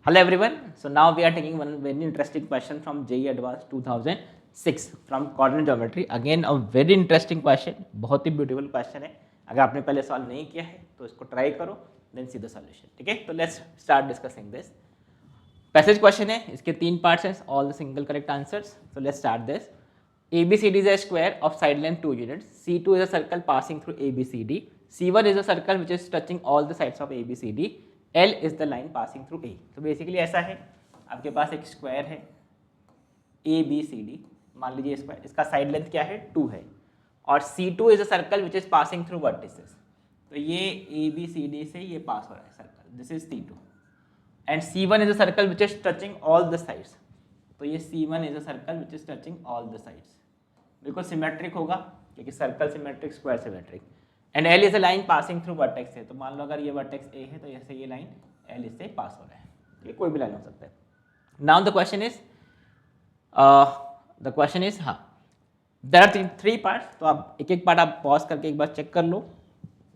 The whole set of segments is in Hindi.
Hello everyone. So now we are taking one very interesting question from JEE Advanced 2006 from coordinate geometry. Again a very interesting question. बहुत ही beautiful question है. अगर आपने पहले सॉल्व नहीं किया है तो इसको ट्राई करो, देन सी द सॉल्यूशन. ठीक है, तो let's start discussing this. Passage question है, इसके तीन पार्ट्स हैं, all the single correct answers. So let's start this. ABCD is a square of side length 2 units. C2 is a circle passing through ABCD. C1 is a circle which is touching all the sides of ABCD. L is the line passing through A. तो बेसिकली ऐसा है, आपके पास एक स्क्वायर है ABCD, मान लीजिए स्क्वायर, इसका साइड लेंथ क्या है 2 है, और C2 is a circle which is passing through vertices. तो ये ABCD से ये पास हो रहा है circle, this is C2. And C1 is a circle which is touching all the sides. तो ये C1 is a circle which is touching all the sides. बिल्कुल सिमेट्रिक होगा क्योंकि circle symmetric, square symmetric. And L is a line passing through vertex है. तो मान लो अगर ये वर्टेक्स A है तो ऐसे ये लाइन L इससे पास हो रहा है. ये कोई भी लाइन हो सकता है. नाउ द क्वेश्चन इज हाँ, देयर आर थ्री पार्ट्स. तो आप एक एक पार्ट आप पॉज करके एक बार चेक कर लो,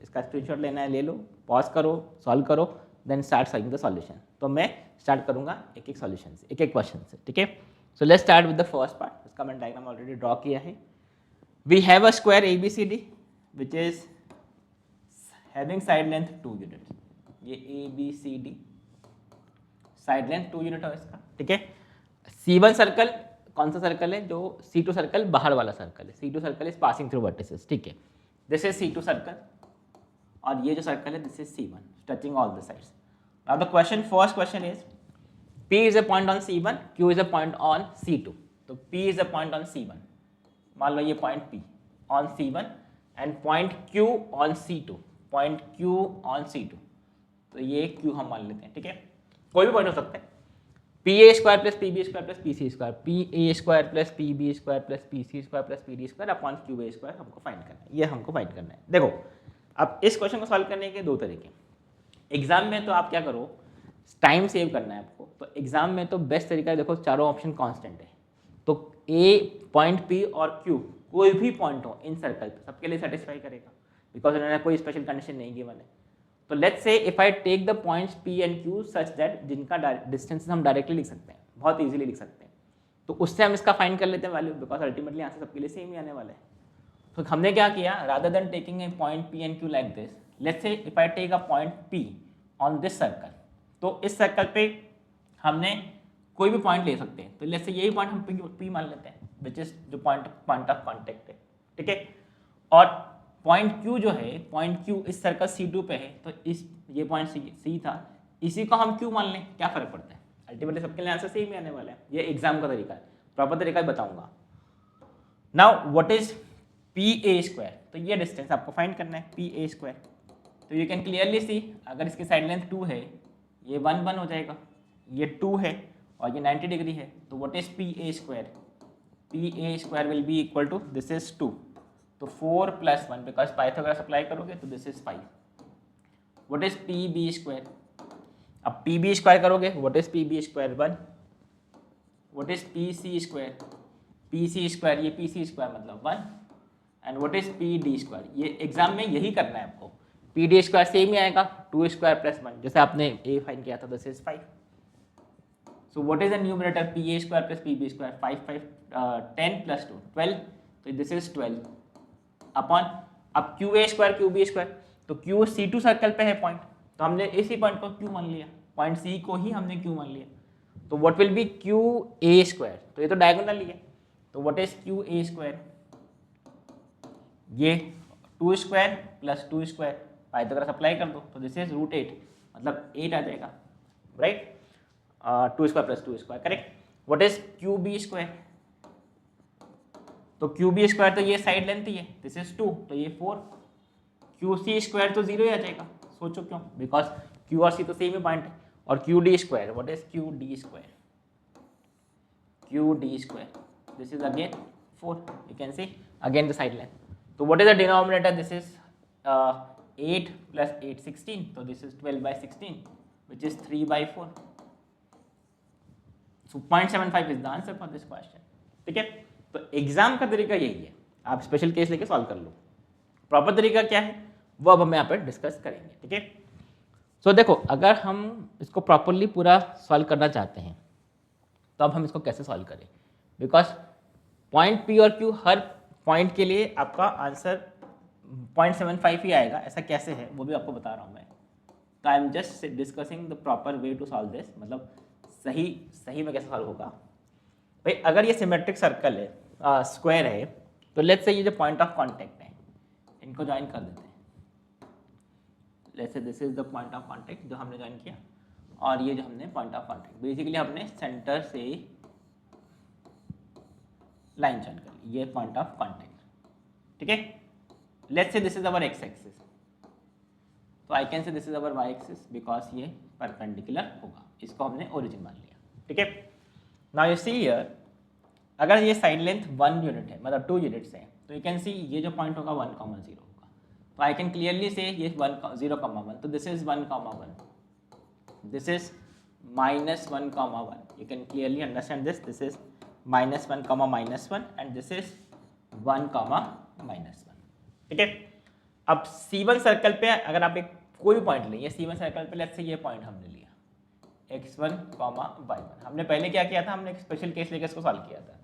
इसका स्क्रीनशॉट लेना है ले लो, पॉज करो, सॉल्व करो, then start solving the solution. तो मैं स्टार्ट करूंगा एक एक सॉल्यूशन से, एक एक क्वेश्चन से. ठीक है, so let's start with the first part. इसका मैंने डायग्राम ऑलरेडी ड्रॉ किया है. We have a square ABCD which is having side length 2 units. ये ABCD साइड लेंथ 2 यूनिट है इसका. ठीक है, C1 सर्कल कौन सा सर्कल है, जो C2 सर्कल बाहर वाला सर्कल है. C2 circle is passing through vertices. ठीक है, दिस इज C2 सर्कल और ये जो सर्कल है this is C1 touching all the sides. Now the question, first question is P is a point on C1, Q is a point on C2. तो P is a point on C1, मान लो ये point P on C1 and point Q on C2, point Q on C2. तो ये Q हम मान लेते हैं. ठीक है, कोई भी पॉइंट हो सकता है. PA square plus PB square plus PC square, PA square plus PB square plus PC square plus PD square upon QA square हमको फाइंड करना है. ये हमको फाइंड करना है. देखो अब इस क्वेश्चन को सॉल्व करने के दो तरीके. एग्जाम में तो आप क्या करो, टाइम सेव करना है आपको. तो एग्जाम में तो बेस्ट तरीका है, देखो चारों ऑप्शन कांस्टेंट है. तो A पॉइंट P और Q कोई भी पॉइंट हो इन सर्कल पे सबके लिए सेटिस्फाई करेगा, बिकॉज उन्होंने कोई स्पेशल कंडीशन नहीं गिवन है. तो let's say if I take the points P and Q such that जिनका डिस्टेंस हम डायरेक्टली लिख सकते हैं, बहुत इजीली लिख सकते हैं. तो उससे हम इसका फाइंड कर लेते हैं वैल्यू, बिकॉज अल्टीमेटली आंसर सबके लिए सेम ही आने वाला है. तो हमने क्या किया, rather than taking a point P and Q like this, let's say if I take a point P on this circle. तो इस सर्कल पे हमने कोई भी पॉइंट ले सकते हैं. तो लेट्स से यही पॉइंट हम P मान लेते हैं, विच इज जो पॉइंट ऑफ कॉन्टेक्ट है. ठीक है, और पॉइंट Q जो है, पॉइंट Q इस सर्कल C2 पे है. तो इस ये पॉइंट C था, इसी को हम Q मान लें, क्या फर्क पड़ता है, अल्टीमेटली सबके लिए आंसर सेम ही आने वाला है. ये एग्जाम का तरीका है, प्रॉपर तरीका बताऊंगा. Now what is PA square. तो ये डिस्टेंस आपको फाइंड करना है, PA स्क्वायर. तो यू कैन क्लियरली सी, अगर इसकी साइड लेंथ 2 है, ये 1 1 हो जाएगा, ये 2 है और ये 90 डिग्री है. तो what is PA square, PA square will be equal to, this is 2, तो 4 प्लस 1, बिकॉज पाइथागोरस अप्लाई करोगे तो this is 5. What is PB square, अब PB स्क्वायर करोगे, what is PB square 1. What is PC square, PC square, ये PC स्क्वायर मतलब 1. And what is PD square, ये एग्जाम में यही करना है आपको. PD स्क्वायर सेम ही आएगा, 2 स्क्वायर प्लस 1, जैसे आपने A फाइंड किया था, this is 5. So what is the numerator, PA square plus PB square, 5 5 10 plus 2 12. तो दिस इज 12 अपॉन, अब QA स्क्वायर QB स्क्वायर. तो Q C2 सर्कल पे है पॉइंट, तो हमने इसी पॉइंट को Q मान लिया, पॉइंट C को ही हमने Q मान लिया. तो what will be QA square, तो ये तो डायगोनल ही है. तो व्हाट इज QA स्क्वायर, ये 2 square plus 2 square, Pythagoras apply कर दो, तो दिस इज √8, मतलब 8 आ जाएगा, right. 2 square plus 2 square, correct. What is QB square, तो QB स्क्वायर तो ये साइड लेंथ ही है, दिस इज 2, तो ये 4. QC स्क्वायर तो 0 ही आ जाएगा, सोचो क्यों, बिकॉज Q और C तो सेम ही पॉइंट है. और QD square, what is QD square, QD square, this is again 4, you can see again the side length. तो what is the denominator, this is 8 plus 8 16, तो this is 12/16 which is 3/4. So 0.75 is the answer for this question. ठीक है, तो एग्जाम का तरीका यही है, आप स्पेशल केस लेके सॉल्व कर लो. प्रॉपर तरीका क्या है वो अब हम यहाँ पर डिस्कस करेंगे. ठीक है, सो देखो, अगर हम इसको प्रॉपरली पूरा सॉल्व करना चाहते हैं तो अब हम इसको कैसे सॉल्व करें, बिकॉज पॉइंट पी और क्यू हर पॉइंट के लिए आपका आंसर 0.75 ही आएगा, ऐसा कैसे है वो भी आपको बता रहा हूँ मैं। तो I am just discussing the proper way to solve this, मतलब सही में कैसे सॉल्व होगा। भाई अगर ये सिमेट्रिक सर्कल है, स्क्वायर है, तो लेट्स से ये जो पॉइंट ऑफ कांटेक्ट है इनको ज्वाइन कर देते हैं। Let's say this is the point of contact जो हमने ज्वाइन किया, और ये जो हमने पॉइंट ऑफ कांटेक्ट, बेसिकली हमने सेंटर से लाइन ज्वाइन कर ली, ये पॉइंट ऑफ कांटेक्ट, ठीक है। Let's say this is our x axis, तो I can say this is our y axis because ये परपेंडिकुलर होगा, इसको हमने ओरिजिन मान लिया, ठीक है। नाउ यू सी हियर, अगर ये साइड लेंथ 1 यूनिट है, मतलब 2 यूनिट्स है, तो यू कैन सी ये जो पॉइंट होगा 1, 0 होगा, तो आई कैन क्लियरली से ये 1, 0, 1, तो this is 1, 1, this is -1, 1, you can clearly understand this, this is -1, -1 and this is 1, -1, ठीक है। अब C1 सर्कल पे अगर आप एक कोई भी पॉइंट लें, ये C1 सर्कल पे लेट्स से ये पॉइंट हमने लिया x1, y1, हमने पहले क्या किया था, हमने एक स्पेशल केस लेकर इसको सॉल्व किया था।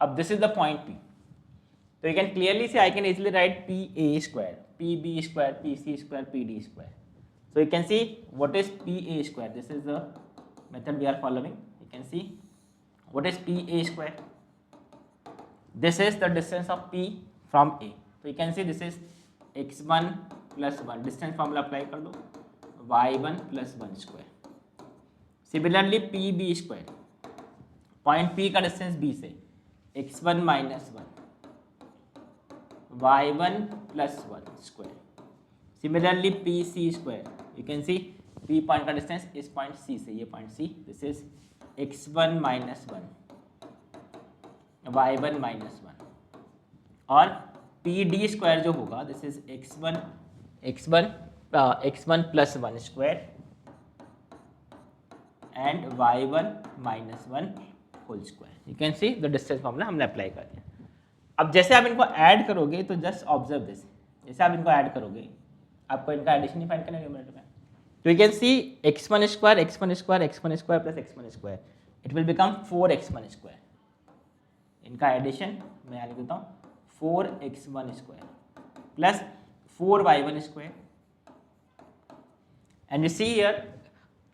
अब this is the point P, तो यू कैन क्लियरली से I can easily right PA², PB², PC², PD², so you can see what is PA², this is the method we are following, you can see what is PA², this is the distance of P from A, so you can see this is x1 plus 1, distance formula apply कर दो, y1 plus 1 square, similarly PB², point P का डिस्टेंस B से x1 minus 1, y1 plus 1 square, similarly PC², you can see P point का डिस्टेंस इस पॉइंट C से, ये point C, this is x1 minus 1, y1 minus 1, और PD² जो होगा this is x1 plus 1 square and y1 minus 1 whole square, you can see the distance formula हमने अप्लाई कर दिया। अब जैसे आप इनको ऐड करोगे तो जस्ट ऑब्जर्व दिस, जैसे आप इनको ऐड करोगे आपको इनका एडिशन ही फाइंड करना है न्यूमरेटर में, तो you can see x1 square plus x1 square, it will become 4x1 square, इनका एडिशन मैं यहाँ लिख देता हूँ 4x1 square plus 4y1 square, and you see here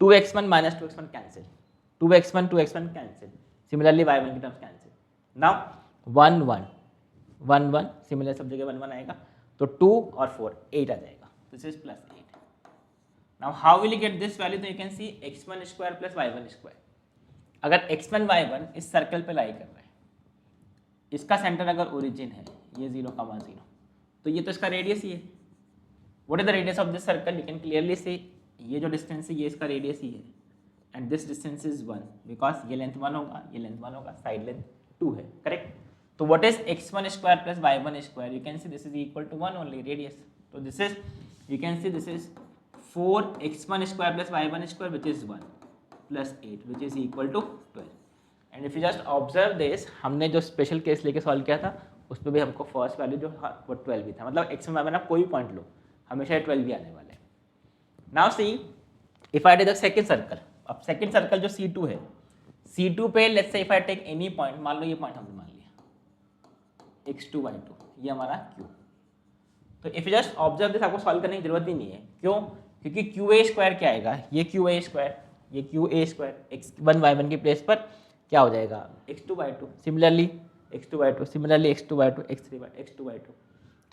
2x1 minus 2x1 cancel, 2x1 cancel, similarly y1 की टर्म्स cancel, now 1 1 1 1, सिमिलर सब जगह 1 1 आएगा, तो 2 और 4 8 आ जाएगा, this is plus 8। Now how will you get this value, तो you can see x1 square plus y1 square, अगर x1 y1 इस सर्कल पे लाई कर रहा है, इसका सेंटर अगर ओरिजिन है ये 0, 0, तो ये तो इसका रेडियस ही है। What is the radius of this circle, you can clearly से ये जो डिस्टेंस है ये इसका रेडियस ही है, and this distance is 1 because ये लेंथ 1 होगा, ये लेंथ 1 होगा, साइड लेंथ 2 है, करेक्ट। तो what is x1 square plus y1 square, you can see this is equal to 1 only radius, so this is, you can see this is 4x1 square plus y1 square which is 1 plus 8 which is equal to 12, and if you just observe this, हमने जो स्पेशल केस लेके सॉल्व किया था उसमें भी हमको फर्स्ट वैल्यू जो वो 12 भी था, मतलब x1 y1 आप कोई भी पॉइंट लो हमेशा 12 भी आने वाला है। Now see if I take the second circle, अब सेकंड सर्कल जो C2 है, C2 पे let's say if I take any point, मान लो ये पॉइंट हमने मान लिया x2 y2, ये हमारा Q, तो if you just observe this, आपको सॉल्व करने की जरूरत ही नहीं है, क्यों, क्योंकि QA² क्या आएगा, ये QA², ये QA², x1 y1 की प्लेस पर क्या हो जाएगा x2 y2, similarly x2 y2, similarly x2 y2, x2 y2,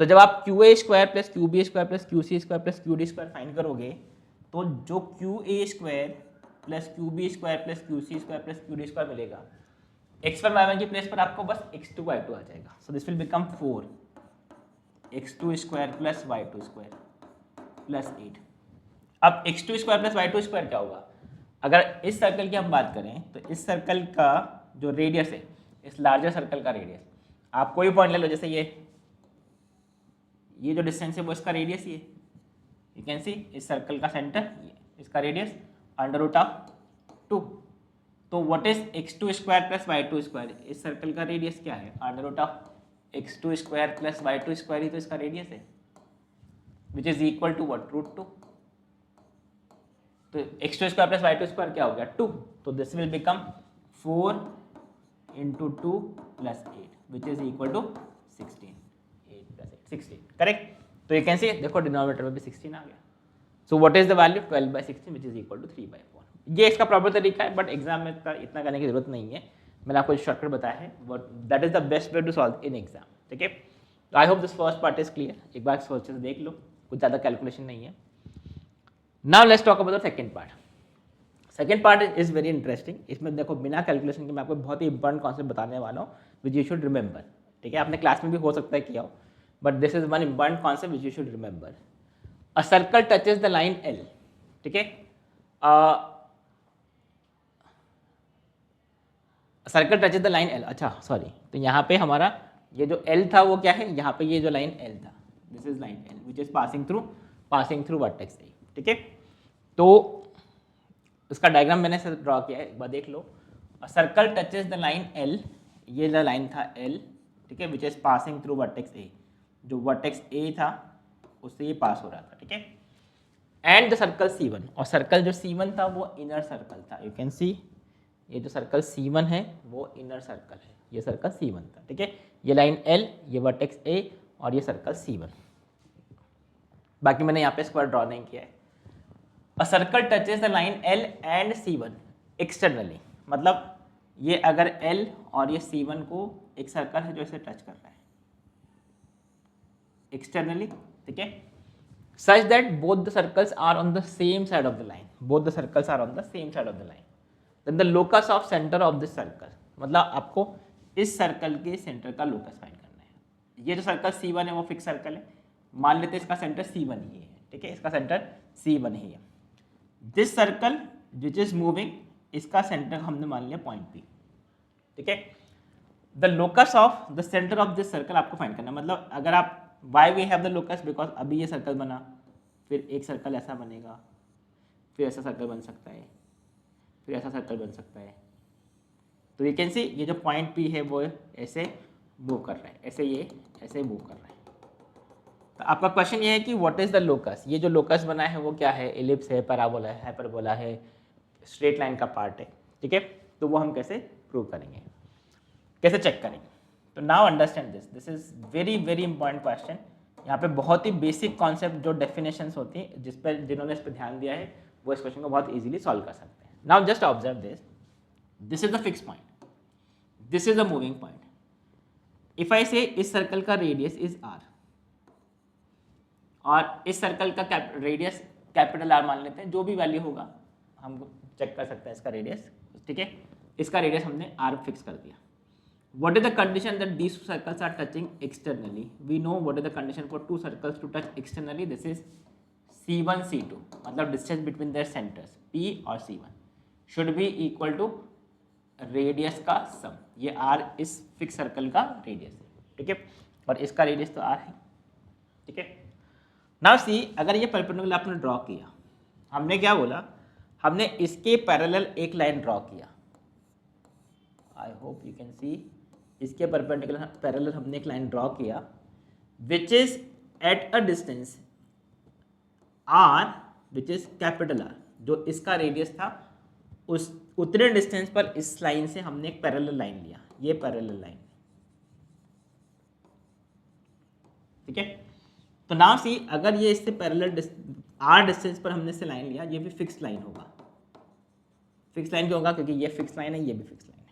तो जब आप QA² plus QB² plus QC² plus QD² find करोगे, तो जो QA² plus QB² plus QC² plus QD² मिलेगा, x1 y1 की प्लेस पर आपको बस x2 y2 आ जाएगा, so this will become 4x2² plus y2² plus 8। अब x2² प्लस y2² क्या होगा, अगर इस सर्कल की हम बात करें तो इस सर्कल का जो रेडियस है, इस लार्जर सर्कल का रेडियस, आप कोई पॉइंट ले लो, जैसे ये जो डिस्टेंस है वो इसका रेडियस ही है, यू कैन सी इस सर्कल का सेंटर इसका रेडियस √2, तो what is x2² plus y2², इस सर्कल का रेडियस क्या है √x2² प्लस y2² ही तो इसका रेडियस है, which is equal to what √2, तो x2 square plus y2 square क्या हो गया 2, तो this will become 4 into 2 plus 8 which is equal to 16, 8 plus 8 16, correct. तो यू कैन सी देखो डिनोमिनेटर में भी 16 आ गया। So what is the value 12/16 which is equal to 3/4। ये इसका प्रॉपर तरीका है, बट एग्जाम में इतना करने की जरूरत नहीं है, मैंने आपको शॉर्टकट बताया है, but that is the best way to solve in exam, ठीक है। तो I hope this first part is clear, एक बार सोच से देख लो, कुछ ज़्यादा कैलकुलेशन नहीं है। Now let's talk about the second part. Second part is very interesting. इसमें देखो बिना कैलकुलेशन के मैं आपको बहुत ही इंपॉर्टेंट कॉन्सेप्ट बताने वाला हूँ विच यू शुड रिमेंबर, ठीक है। आपने क्लास में भी हो सकता है किया हो, but this is one important concept which you should remember. A circle touches the line L, ठीक है। Circle touches the line L, अच्छा सॉरी, तो यहाँ पे हमारा ये जो एल था वो क्या है, यहाँ पे ये जो लाइन एल था, this is line L which is passing through vertex ए, ठीक है। तो इसका डायग्राम मैंने से ड्रॉ किया है, एक बार देख लो। Circle touches the line L, ये जो लाइन था एल, ठीक है, which is passing through vertex A, जो वर्टेक्स ए था उससे ये पास हो रहा था, ठीक है। एंड द सर्कल C1, और सर्कल जो C1 था वो इनर सर्कल था, यू कैन सी ये जो सर्कल C1 है वो इनर सर्कल है, ये सर्कल C1 था, ठीक है। ये लाइन L, ये वर्टेक्स A और ये सर्कल C1, बाकी मैंने यहाँ पे स्क्वायर ड्रॉ नहीं किया है। A circle touches the line L and C1 externally, मतलब ये अगर L और ये C1 को एक सर्कल है जो इसे टच कर रहा है एक्सटर्नली, ठीक है, such that both the circles are on the same side of the line, both the circles are on the same side of the line, then the locus of center of this circle, मतलब आपको इस सर्कल के सेंटर का लोकस फाइंड करना है। ये जो सर्कल C1 है वो फिक्स सर्कल है, मान लेते हैं इसका सेंटर C1 ही है, ठीक है, इसका सेंटर C1 ही है। This circle which is moving, इसका सेंटर हमने मान लिया पॉइंट P, ठीक है। The locus of the centre of this circle आपको फाइंड करना है, मतलब अगर आप why we have the locus, because अभी ये सर्कल बना, फिर एक सर्कल ऐसा बनेगा, फिर ऐसा सर्कल बन सकता है, फिर ऐसा सर्कल बन सकता है। तो यू कैन सी ये जो पॉइंट P है वो ऐसे मूव कर रहा है, ऐसे मूव कर रहा है। तो आपका क्वेश्चन ये है कि व्हाट इज द लोकस, ये जो लोकस बना है वो क्या है, एलिप्स है, पैराबोला है, हाइपरबोला है, स्ट्रेट लाइन का पार्ट है, ठीक है। तो वो हम कैसे प्रूव करेंगे, कैसे चेक करेंगे। तो now understand this is very very important question. यहाँ पे बहुत ही बेसिक कॉन्सेप्ट जो डेफिनेशंस होती हैं, जिन्होंने इस पर ध्यान दिया है वो इस क्वेश्चन को बहुत इजीली सॉल्व कर सकते हैं। Now just observe this is the fix point, this is the moving point. If I से इस सर्कल का रेडियस इज r और इस सर्कल का रेडियस कैपिटल R मान लेते हैं, जो भी वैल्यू होगा हम चेक कर सकते हैं इसका रेडियस, ठीक है। इसका रेडियस हमने R फिक्स कर दिया। What is the condition that these two circles are touching externally? We know what is the condition for two circles to touch externally. This is C1, C2. मतलब distance between their centers P और C1 should be equal to radius का sum. ये R इस फिक्स सर्कल का रेडियस है, ठीक है, और इसका रेडियस तो R है, ठीक है। Now see, अगर ये परपेंडिकुलर आपने ड्रॉ किया, हमने क्या बोला, हमने इसके पैरेलल एक लाइन ड्रॉ किया। आई होप यू कैन सी, इसके परपेंडिकुलर पैरेलल हमने एक लाइन ड्रॉ किया which is at a distance R, which is capital R, जो इसका रेडियस था उस उतने डिस्टेंस पर इस लाइन से हमने एक पैरेलल लाइन लिया, ये पैरेलल लाइन, ठीक है। तो नाउ सी, अगर ये इससे पैरेलल R डिस्टेंस पर हमने से लाइन लिया, ये भी फिक्स लाइन होगा। फिक्स लाइन क्यों होगा, क्योंकि ये फिक्स लाइन है, ये भी फिक्स लाइन है।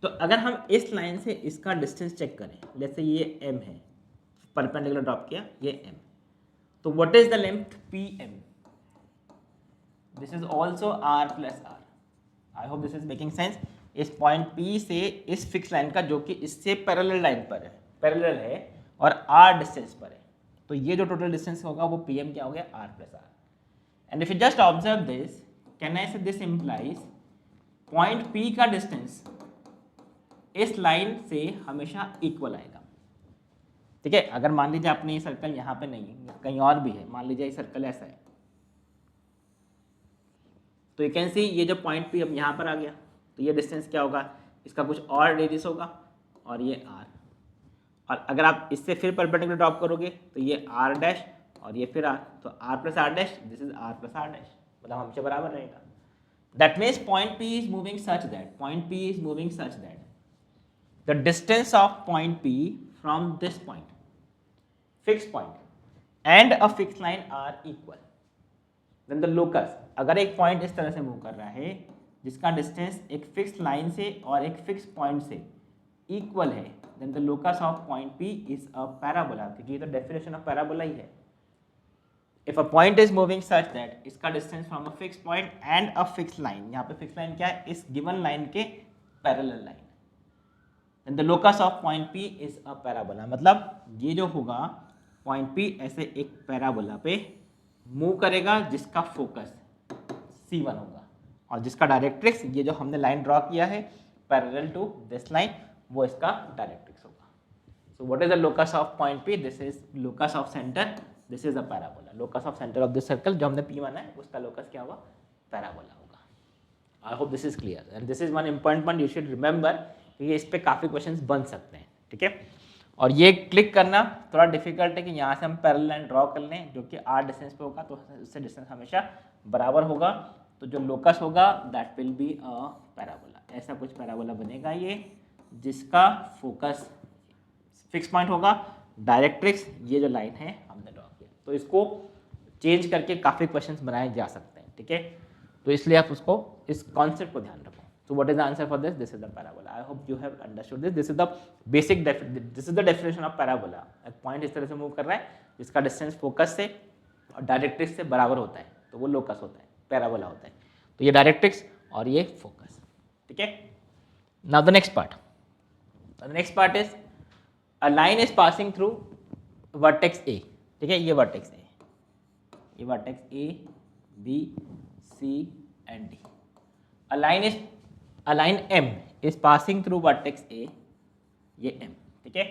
तो अगर हम इस लाइन से इसका डिस्टेंस चेक करें, जैसे ये m है, परपेंडिकुलर ड्रॉप किया, ये m, तो what is the length PM? This is also R plus R। I hope this is making sense. इस पॉइंट P से इस फिक्स लाइन का, जो कि इससे पैरेलल लाइन पर है, पैरेलल है और R डिस्टेंस पर है, तो ये जो टोटल डिस्टेंस होगा वो PM क्या हो गया, R plus R। And if you just observe this, can I से दिस इंप्लाइज पॉइंट P का डिस्टेंस इस लाइन से हमेशा इक्वल आएगा, ठीक है। अगर मान लीजिए आपने ये सर्कल यहाँ पे नहीं है, कहीं और भी है, मान लीजिए ये सर्कल ऐसा है, तो यू कैन सी ये जो पॉइंट P अब यहाँ पर आ गया, तो ये डिस्टेंस क्या होगा, इसका कुछ और रेडियस होगा और ये R, और अगर आप इससे फिर परपेंडिकुलर ड्रॉप करोगे तो ये R डैश और ये फिर R, तो R plus R dash, this is R plus R dash, मतलब हमेशा बराबर रहेगा। That means point P is moving such that the distance of point P from this point, fix point and a fix line are equal. Then the locus, अगर एक पॉइंट इस तरह से मूव कर रहा है जिसका डिस्टेंस एक फिक्स लाइन से और एक फिक्स पॉइंट से इक्वल है, then the locus of point P is a parabola, क्योंकि ये तो डेफिनेशन ऑफ पैराबोला ही है। If a point is moving such that इसका distance from a fix point and a fix line, यहाँ पे फिक्स लाइन क्या है, इस गिवन लाइन के parallel line, then the locus of point P is a parabola. मतलब ये जो होगा पॉइंट P ऐसे एक पैराबोला पे मूव करेगा जिसका फोकस C1 होगा और जिसका डायरेक्ट्रिक्स, ये जो हमने लाइन ड्रॉ किया है पैरेलल टू दिस लाइन, वो इसका डायरेक्ट्रिक्स होगा। सो what is the locus of point P, this is locus of centre, this is a parabola. Locus of centre of this circle जो हमने P माना है उसका लोकस क्या होगा, पैराबोला होगा। आई hope this is clear and this is one important point you should remember, क्योंकि इस पे काफ़ी क्वेश्चंस बन सकते हैं, ठीक है। और ये क्लिक करना थोड़ा डिफिकल्ट है कि यहाँ से हम पैरेलल लाइन ड्रॉ कर लें जो कि r डिस्टेंस पे होगा, तो उससे डिस्टेंस हमेशा बराबर होगा, तो जो लोकस होगा that will be a parabola. ऐसा कुछ पैराबोला बनेगा ये जिसका फोकस फिक्स पॉइंट होगा, डायरेक्ट्रिक्स ये जो लाइन है हमने ड्रॉ किया, तो इसको चेंज करके काफ़ी क्वेश्चंस बनाए जा सकते हैं, ठीक है। तो इसलिए आप उसको इस कॉन्सेप्ट को ध्यान रखो। So what is the answer for this? This is the parabola. I hope you have understood this. This is the basic this is the definition of parabola. एक पॉइंट इस तरह से मूव कर रहा है जिसका डिस्टेंस फोकस से और डायरेक्ट्रिक्स से बराबर होता है, तो वो लोकस होता है, पैराबोला होता है। तो ये डायरेक्ट्रिक्स और ये फोकस, ठीक है। Now the next part. The next part is a line is passing through vertex A. ठीक है, ये vertex A, ये vertex A, B, C and D. A line M is passing through vertex A, ये M, ठीक है,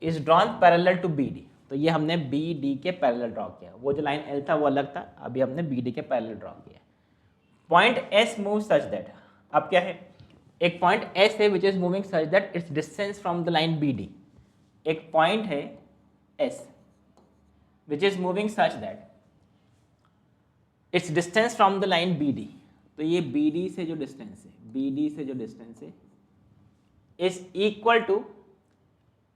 is drawn parallel to BD। तो ये हमने BD के पैरेलल ड्रॉ किया, वो जो लाइन L था वो अलग था, अभी हमने BD के पैरेलल ड्रॉ किया। Point S move such that, अब क्या है, एक पॉइंट S है which is moving such that it's distance from the line BD। एक पॉइंट है S which is moving such that it's distance from the line BD। तो ये BD से जो डिस्टेंस है, BD से जो डिस्टेंस है is equal to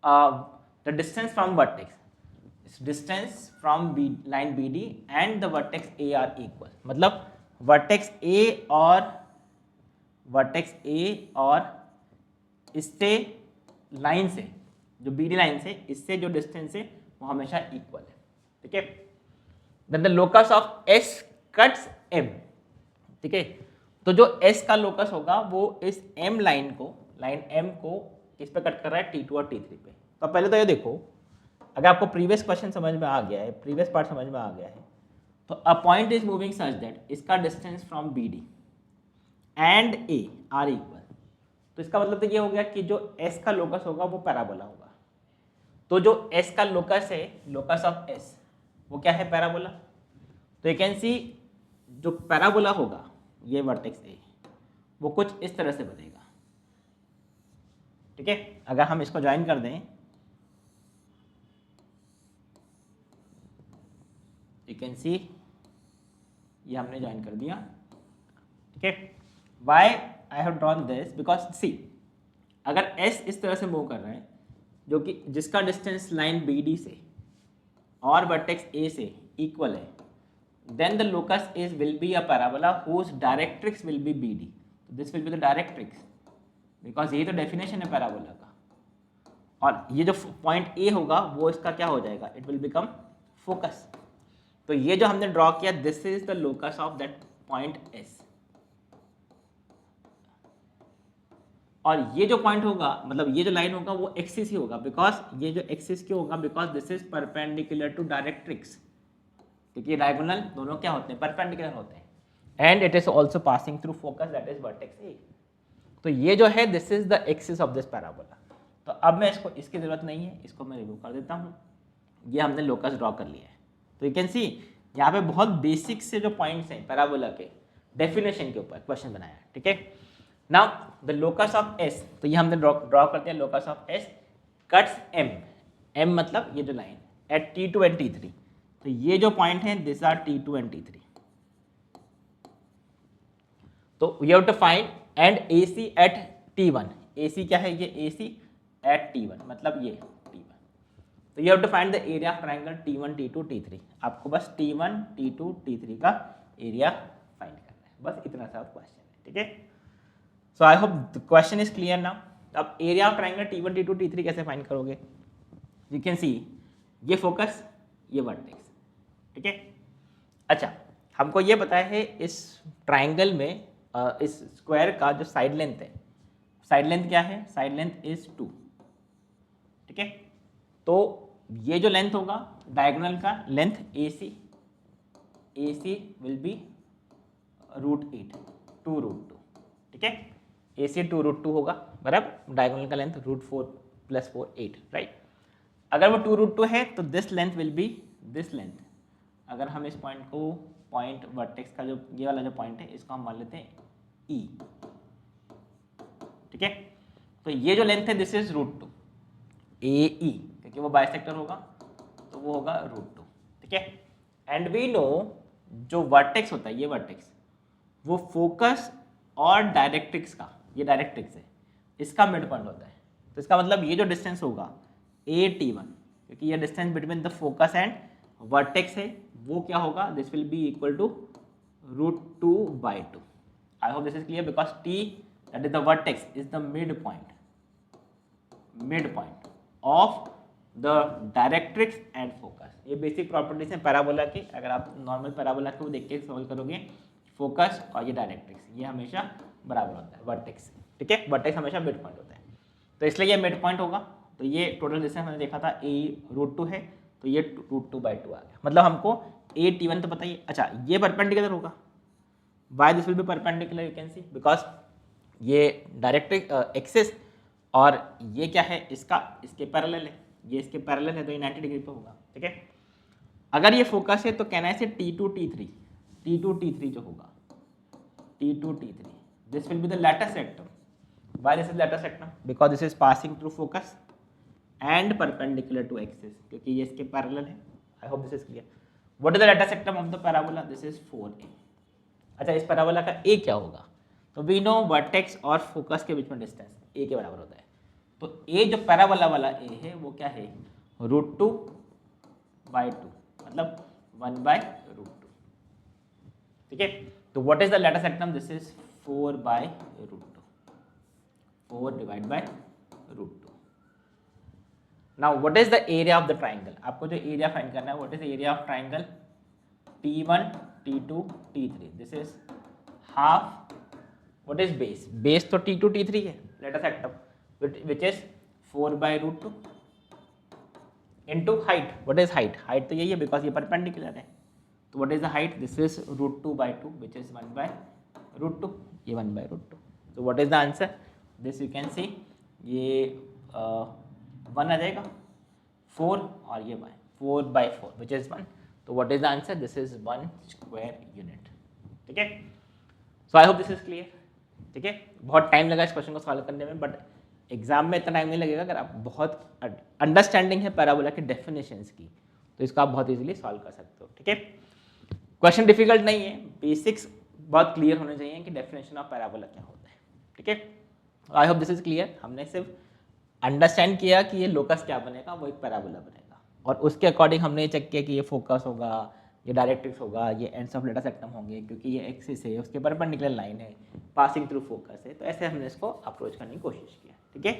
the distance from vertex, distance from line BD and the vertex A are equal. मतलब वर्टेक्स A और इससे लाइन से, जो BD लाइन से इससे जो डिस्टेंस है वो हमेशा इक्वल है, ठीक है। Then the locus of S cuts M, ठीक है। तो जो S का लोकस होगा वो इस M लाइन M को किस पे कट कर रहा है, T2 और T3 पे। तो पहले तो ये देखो, अगर आपको प्रीवियस क्वेश्चन समझ में आ गया है, प्रीवियस पार्ट समझ में आ गया है, तो a point is moving such that इसका distance from BD and A are equal. तो इसका मतलब तो ये हो गया कि जो S का लोकस होगा वो पैराबोला होगा। तो जो S का लोकस है, लोकस ऑफ S, वो क्या है, पैराबोला। तो यू कैन सी जो पैराबोला होगा ये वर्टेक्स A, वो कुछ इस तरह से बनेगा, ठीक है। अगर हम इसको ज्वाइन कर दें, यू कैन सी ये हमने ज्वाइन कर दिया, ठीक है। Why I have drawn this, because see अगर S इस तरह से मूव कर रहा है जो कि जिसका डिस्टेंस लाइन BD से और वर्टेक्स A से इक्वल है, then the locus is will be a parabola whose directrix will be BD। so this will be the directrix because यही तो डेफिनेशन है पैराबोला का। और ये जो पॉइंट A होगा वो इसका क्या हो जाएगा, इट विल बिकम फोकस। तो ये जो हमने ड्रॉ किया, this is the locus of that point S। और ये जो पॉइंट होगा, मतलब ये जो लाइन होगा वो एक्सिस ही होगा, बिकॉज ये जो एक्सिस क्यों होगा, because this is perpendicular to directrix, क्योंकि डायगोनल दोनों क्या होते हैं, परपेंडिकुलर होते हैं, and it is also passing through focus that is vertex A। तो ये जो है this is the axis of this parabola. तो अब मैं इसको, इसकी जरूरत नहीं है, इसको मैं रिमूव कर देता हूँ। ये हमने लोकस ड्रॉ कर लिया है। तो यू कैन सी यहाँ पे बहुत बेसिक से जो पॉइंट्स हैं पैराबोला के डेफिनेशन के ऊपर क्वेश्चन बनाया है, ठीक है। Now the locus of S, तो ये हमने ड्रॉ कर दिया, locus of S cuts M मतलब ये जो line at T2 and T3। तो ये जो पॉइंट है this are T2 and T3, तो you have to find and AC at T1, AC क्या है, ये AC एट T1 मतलब ये T1, तो you have to find the area of triangle T1 T2 T3, आपको बस T1 T2 T3 का एरिया फाइंड करना है, बस इतना सा क्वेश्चन है, ठीक है। So I hope the question is clear now. अब area of triangle T1 T2 T3 कैसे फाइंड करोगे, यू कैन सी ये फोकस ये वर्टेक्स, ठीक है। अच्छा, हमको ये पता है इस ट्राइंगल में इस स्क्वायर का जो साइड लेंथ है, साइड लेंथ क्या है, साइड लेंथ इज 2, ठीक है। तो ये जो लेंथ होगा डायगोनल का लेंथ AC विल बी √8 2√2, ठीक है। AC 2√2 होगा, बराबर, डायगोनल का लेंथ √4 + 4 8, राइट। अगर वो 2√2 है तो this length will be this length, अगर हम इस पॉइंट को पॉइंट वर्टेक्स का जो ये वाला जो पॉइंट है इसको हम मान लेते हैं E, ठीक है। तो ये जो लेंथ है दिस इज √2 AE, क्योंकि वो बाइसेक्टर होगा तो वो होगा √2, ठीक है। एंड वी नो जो वर्टेक्स होता है ये वर्टेक्स वो फोकस और डायरेक्ट्रिक्स का, ये डायरेक्ट्रिक्स है, इसका मिड पॉइंट होता है। तो इसका मतलब ये जो डिस्टेंस होगा AT1, क्योंकि ये distance between the focus and vertex है, वो क्या होगा, this will be equal to √2/2। I hope this is clear, because T that is the vertex is the mid point of the directrix and focus. ये बेसिक प्रॉपर्टीज हैं पैराबोला की, अगर आप नॉर्मल पैराबोला को देख के सॉल्व करोगे, फोकस और ये डायरेक्ट्रिक्स ये हमेशा बराबर होता है वर्टेक्स से, ठीक है। वर्टेक्स हमेशा मिड पॉइंट होता है, तो इसलिए ये मिड पॉइंट होगा। तो ये टोटल डिस्टेंस हमने देखा था A √2 है, तो ये √2/2 आ गया, मतलब हमको AT1 तो पता ही है। अच्छा, ये परपेंडिकुलर होगा, why this will B perpendicular, you can C, because ये डायरेक्ट्रिक एक्सिस और ये क्या है इसके पैरेलल है, ये इसके पैरेलल है, तो ये 90 डिग्री पे होगा, ठीक है। अगर ये फोकस है तो कैन आई से T2 T3 जो होगा T2 T3 this will be the latest sector. Why this is lateral sector? Because this is passing through focus and perpendicular to axis, क्योंकि ये इसके पैरेलल है। I hope this is clear. What is the lateral sector of the parabola? This is 4a. अच्छा, इस पैराबोला का a क्या होगा, तो we know वर्टेक्स और फोकस के बीच में डिस्टेंस a के बराबर होता है, तो a जो पैराबोला वाला a है वो क्या है, √2/2 मतलब 1/√2, ठीक है। तो what is the lateral sector? This is 4/√2, 4 divided by √2. Now what is the area of the triangle? आपको जो एरिया फाइंड करना है, what is the area of triangle T1 T2 T3? This is half. What is base? Base तो T2 T3 है, latest sector which is 4/√2 into height. What is height? Height तो यही है because ये परपेंडिकुलर है, तो what is the height? This is √2/2 which is 1/√2, ये 1/√2. So what is the answer? This you can सी, ये 1 आ जाएगा, 4 और ये 4/4 विच इज़ 1, तो what is the answer, this is 1 square unit, ठीक है। So I hope this is clear, ठीक है। बहुत टाइम लगा इस क्वेश्चन को सॉल्व करने में, बट एग्जाम में इतना टाइम नहीं लगेगा अगर आप बहुत अंडरस्टैंडिंग है पैराबोला के डेफिनेशंस की, तो इसको आप बहुत इजीली सॉल्व कर सकते हो, ठीक है। क्वेश्चन डिफिकल्ट नहीं है, बेसिक्स बहुत क्लियर होने चाहिए कि डेफिनेशन ऑफ पैराबोला क्या होता है, ठीक है। आई होप दिस इज क्लियर। हमने सिर्फ अंडरस्टैंड किया कि ये लोकस क्या बनेगा, वो एक पैराबोला बनेगा, और उसके अकॉर्डिंग हमने चेक किया कि ये फोकस होगा, ये डायरेक्ट्रिक्स होगा, ये एंड्स ऑफ लेटेस्ट सेक्टम होंगे, क्योंकि ये एक्सिस है, उसके परपेंडिकुलर लाइन है, पासिंग थ्रू फोकस है, तो ऐसे हमने इसको अप्रोच करने की कोशिश किया, ठीक है।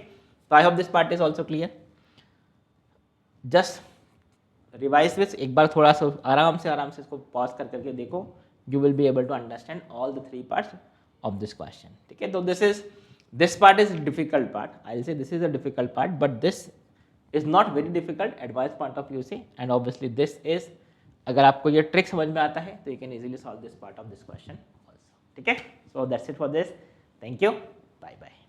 तो I hope this part is also clear. Just revise with एक बार थोड़ा सा आराम से इसको पॉज करके देखो, you will be able to understand all the 3 parts of this question, ठीक है। तो this part is difficult part, I'll say this is a difficult part, but this is not very difficult advanced point of view से, and obviously this is, अगर आपको ये ट्रिक समझ में आता है तो you can easily solve this part of this question also, ठीक है। So that's it for this, thank you, bye bye.